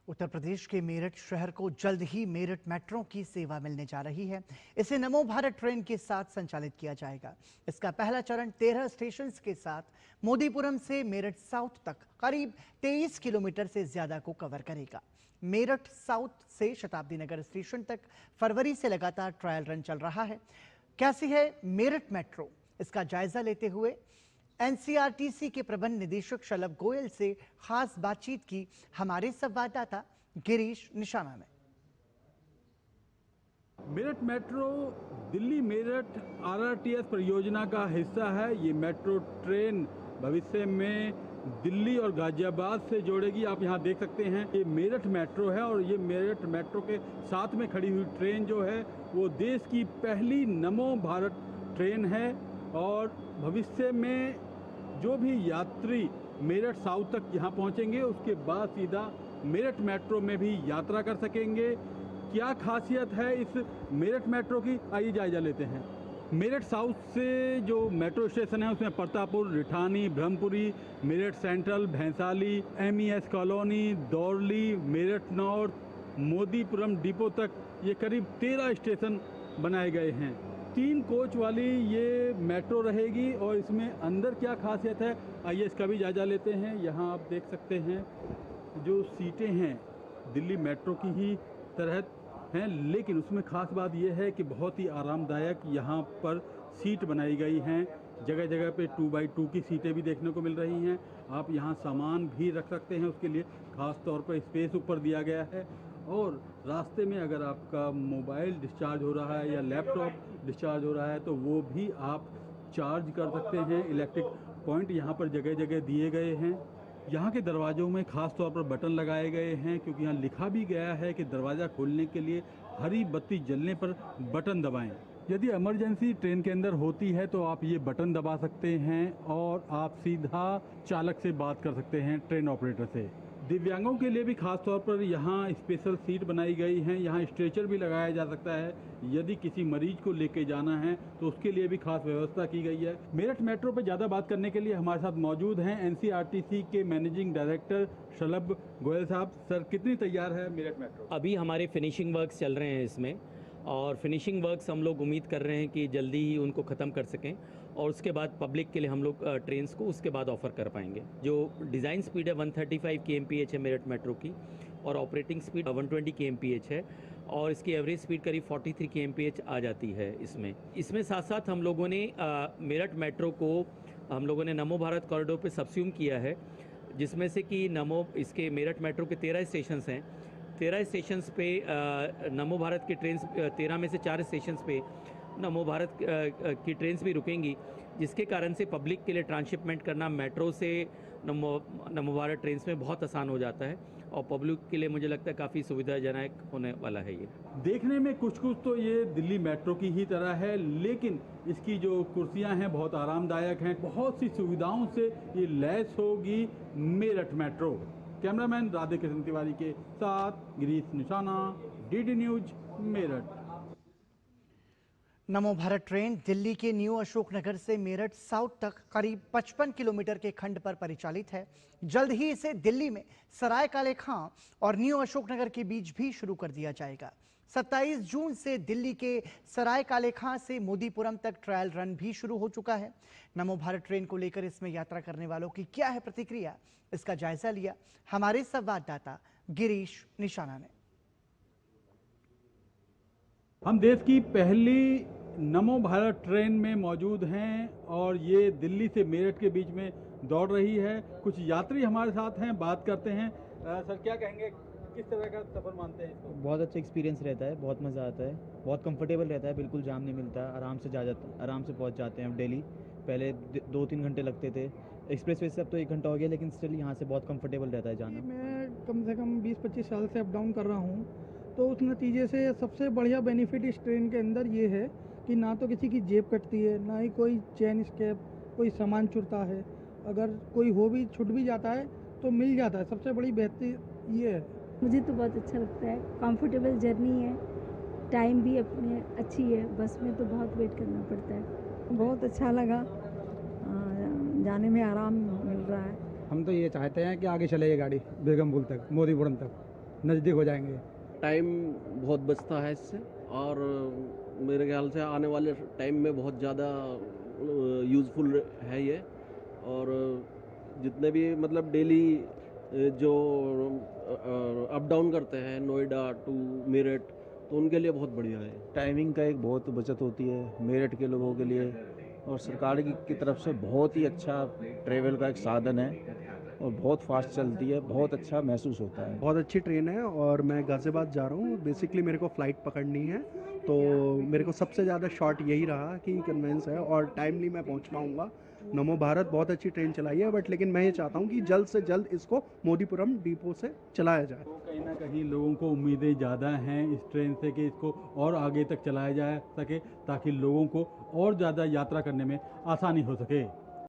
उत्तर प्रदेश के मेरठ शहर को जल्द ही मेरठ मेट्रो की सेवा मिलने जा रही है। इसे नमो भारत ट्रेन के साथ संचालित किया जाएगा। इसका पहला चरण 13 स्टेशन के साथ मोदीपुरम से मेरठ साउथ तक करीब 23 किलोमीटर से ज्यादा को कवर करेगा। मेरठ साउथ से शताब्दी नगर स्टेशन तक फरवरी से लगातार ट्रायल रन चल रहा है। कैसी है मेरठ मेट्रो, इसका जायजा लेते हुए एनसीआरटीसी के प्रबंध निदेशक शलभ गोयल से खास बातचीत की हमारे संवाददाता गिरीश निशाना ने। मेरठ मेट्रो दिल्ली मेरठ आरआरटीएस परियोजना का हिस्सा है। ये मेट्रो ट्रेन भविष्य में दिल्ली और गाजियाबाद से जोड़ेगी। आप यहाँ देख सकते हैं ये मेरठ मेट्रो है और ये मेरठ मेट्रो के साथ में खड़ी हुई ट्रेन जो है वो देश की पहली नमो भारत ट्रेन है। और भविष्य में जो भी यात्री मेरठ साउथ तक यहाँ पहुँचेंगे उसके बाद सीधा मेरठ मेट्रो में भी यात्रा कर सकेंगे। क्या खासियत है इस मेरठ मेट्रो की, आइए जायजा लेते हैं। मेरठ साउथ से जो मेट्रो स्टेशन है उसमें Pratappur, Rithani, Brahmpuri, Meerut central, Bhainsali, MES colony, Daurli, Meerut north, Modipuram depot तक ये करीब 13 स्टेशन बनाए गए हैं। 3 कोच वाली ये मेट्रो रहेगी और इसमें अंदर क्या खासियत है आइए इसका भी जायजा लेते हैं। यहाँ आप देख सकते हैं जो सीटें हैं दिल्ली मेट्रो की ही तरह हैं, लेकिन उसमें ख़ास बात यह है कि बहुत ही आरामदायक यहाँ पर सीट बनाई गई हैं। जगह जगह पे 2x2 की सीटें भी देखने को मिल रही हैं। आप यहाँ सामान भी रख सकते हैं, उसके लिए ख़ास तौर पर स्पेस ऊपर दिया गया है। और रास्ते में अगर आपका मोबाइल डिस्चार्ज हो रहा है या लैपटॉप डिस्चार्ज हो रहा है तो वो भी आप चार्ज कर सकते हैं। इलेक्ट्रिक पॉइंट यहाँ पर जगह जगह दिए गए हैं। यहाँ के दरवाज़ों में ख़ास तौर पर बटन लगाए गए हैं क्योंकि यहाँ लिखा भी गया है कि दरवाज़ा खोलने के लिए हरी बत्ती जलने पर बटन दबाएं। यदि इमरजेंसी ट्रेन के अंदर होती है तो आप ये बटन दबा सकते हैं और आप सीधा चालक से बात कर सकते हैं, ट्रेन ऑपरेटर से। दिव्यांगों के लिए भी खास तौर पर यहाँ स्पेशल सीट बनाई गई हैं। यहाँ स्ट्रेचर भी लगाया जा सकता है। यदि किसी मरीज को लेके जाना है तो उसके लिए भी खास व्यवस्था की गई है। मेरठ मेट्रो पर ज़्यादा बात करने के लिए हमारे साथ मौजूद हैं एनसीआरटीसी के मैनेजिंग डायरेक्टर शलभ गोयल साहब। सर, कितनी तैयार है मेरठ मेट्रो? अभी हमारे फिनिशिंग वर्क्स चल रहे हैं इसमें, और फिनिशिंग वर्क्स हम लोग उम्मीद कर रहे हैं कि जल्दी ही उनको ख़त्म कर सकें और उसके बाद पब्लिक के लिए हम लोग ट्रेन्स को उसके बाद ऑफ़र कर पाएंगे। जो डिज़ाइन स्पीड है 135 kmph है मेरठ मेट्रो की और ऑपरेटिंग स्पीड 120 kmph है और इसकी एवरेज स्पीड करीब 43 kmph आ जाती है। इसमें साथ साथ हम लोगों ने मेरठ मेट्रो को हम लोगों ने नमो भारत कॉरिडोर पे सबस्यूम किया है, जिसमें से कि इसके मेरठ मेट्रो के 13 स्टेशन हैं। 13 स्टेशंस पे नमो भारत की ट्रेन 13 में से 4 स्टेशंस पे नमो भारत की ट्रेन्स भी रुकेंगी, जिसके कारण से पब्लिक के लिए ट्रांसशिपमेंट करना मेट्रो से नमो भारत ट्रेन्स में बहुत आसान हो जाता है और पब्लिक के लिए मुझे लगता है काफ़ी सुविधाजनक होने वाला है। ये देखने में कुछ तो ये दिल्ली मेट्रो की ही तरह है, लेकिन इसकी जो कुर्सियां हैं बहुत आरामदायक हैं। बहुत सी सुविधाओं से ये लैस होगी मेरठ मेट्रो। कैमरामैन राधे किशन तिवारी के साथ गिरीश निशाना, डीडी न्यूज, मेरठ। नमो भारत ट्रेन दिल्ली के न्यू अशोकनगर से मेरठ साउथ तक करीब 55 किलोमीटर के खंड पर परिचालित है। जल्द ही इसे दिल्ली में सराय काले खां और न्यू अशोकनगर के बीच भी शुरू कर दिया जाएगा। 27 जून से दिल्ली के सराय काले खां से मोदीपुरम तक ट्रायल रन भी शुरू हो चुका है। नमो भारत ट्रेन को लेकर इसमें यात्रा करने वालों की क्या है प्रतिक्रिया, इसका जायजा लिया हमारे संवाददाता गिरीश निशाना ने। हम देश की पहली नमो भारत ट्रेन में मौजूद हैं और ये दिल्ली से मेरठ के बीच में दौड़ रही है। कुछ यात्री हमारे साथ हैं, बात करते हैं। सर, क्या कहेंगे, किस तरह का सफ़र मानते हैं इसको? बहुत अच्छा एक्सपीरियंस रहता है, बहुत मज़ा आता है, बहुत कंफर्टेबल रहता है, बिल्कुल जाम नहीं मिलता, आराम से पहुंच जाते हैं हम दिल्ली। पहले 2-3 घंटे लगते थे, एक्सप्रेस वे से अब तो 1 घंटा हो गया, लेकिन स्टिल यहाँ से बहुत कंफर्टेबल रहता है जाना। मैं कम से कम 20-25 साल से अप डाउन कर रहा हूँ, तो उस नतीजे से सबसे बढ़िया बेनिफिट इस ट्रेन के अंदर ये है कि ना तो किसी की जेब कटती है, ना ही कोई चेन स्केप, कोई सामान चुरता है। अगर कोई छूट भी जाता है तो मिल जाता है। सबसे बड़ी बेहतर ये है। मुझे तो बहुत अच्छा लगता है, कंफर्टेबल जर्नी है, टाइम भी अपने अच्छी है। बस में तो बहुत वेट करना पड़ता है। बहुत अच्छा लगा, जाने में आराम मिल रहा है। हम तो ये चाहते हैं कि आगे चले ये गाड़ी बेगमपुर तक, मोदीपुरम तक। नज़दीक हो जाएंगे। टाइम बहुत बचता है इससे, और मेरे ख्याल से आने वाले टाइम में बहुत ज़्यादा यूज़फुल है ये। और जितने भी मतलब डेली जो अप डाउन करते हैं नोएडा टू मेरठ, तो उनके लिए बहुत बढ़िया है। टाइमिंग का एक बहुत बचत होती है मेरठ के लोगों के लिए, और सरकार की तरफ से बहुत ही अच्छा ट्रेवल का एक साधन है और बहुत फास्ट चलती है, बहुत अच्छा महसूस होता है। बहुत अच्छी ट्रेन है और मैं गाज़ियाबाद जा रहा हूँ। बेसिकली मेरे को फ़्लाइट पकड़नी है, तो मेरे को सबसे ज़्यादा शॉर्ट यही रहा कि कन्वेंस है और टाइमली मैं पहुँच पाऊँगा। नमो भारत बहुत अच्छी ट्रेन चलाई है, बट लेकिन मैं ये चाहता हूँ कि जल्द से जल्द इसको मोदीपुरम डिपो से चलाया जाए। तो कहीं ना कहीं लोगों को उम्मीदें ज़्यादा हैं इस ट्रेन से कि इसको और आगे तक चलाया जा सके, ताकि लोगों को और ज़्यादा यात्रा करने में आसानी हो सके।